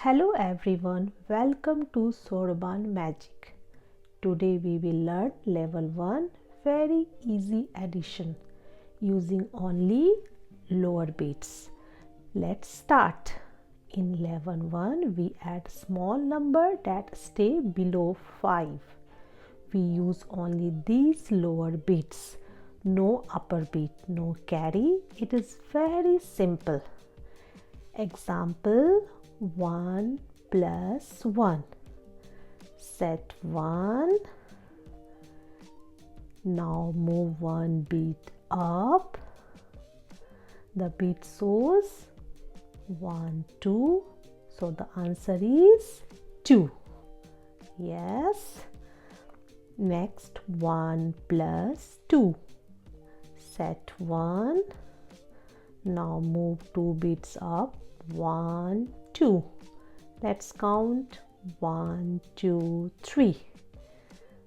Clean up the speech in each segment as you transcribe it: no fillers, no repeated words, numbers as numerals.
Hello everyone, welcome to Soroban Magic. Today we will learn level 1 very easy addition using only lower beads. Let's start. In level 1 we add small number that stay below 5. We use only these lower beads. No upper bead, no carry. It is very simple. Example 1 plus 1. Set 1. Now move one bead up. The bead shows 1, 2. So the answer is 2. Yes. Next 1 plus 2. Set 1. Now move 2 beads up. 1, 2. Let's count 1, 2, 3.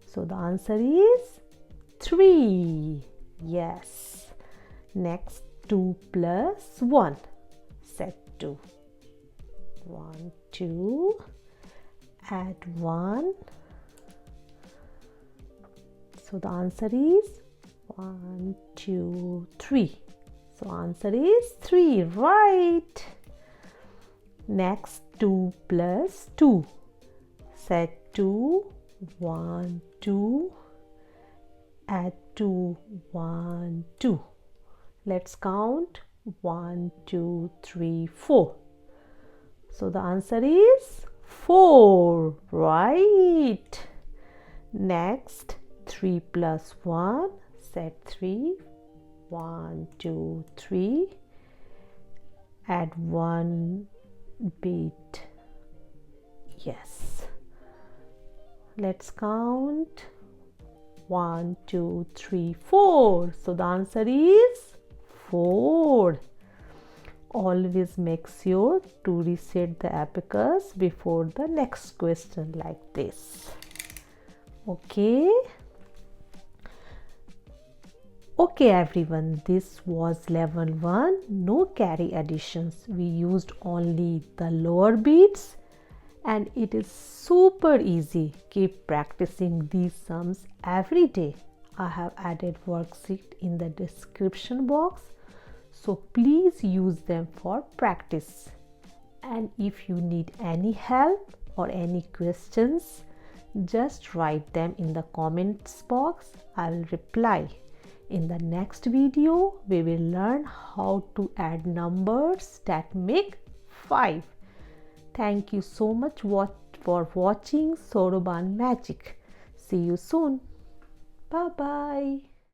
So the answer is 3. Yes. Next 2 plus 1. Set 2. 1, 2. Add 1. So the answer is 1, 2, 3. So answer is 3. Right. Next 2 plus 2. Set 2. 1, 2. Add 2. 1, 2. Let's count 1, 2, 3, 4. So the answer is 4. Right. Next 3 plus 1. Set 3. 1, 2, 3. Add 1 bead. Yes. Let's count 1, 2, 3, 4. So the answer is 4. Always make sure to reset the abacus before the next question like this. Okay everyone, this was level 1, no carry additions. We used only the lower beads and it is super easy. Keep practicing these sums every day. I have added worksheet in the description box, so please use them for practice. And if you need any help or any questions, just write them in the comments box. I will reply. In the next video, we will learn how to add numbers that make 5. Thank you so much for watching Soroban Magic. See you soon. Bye-bye.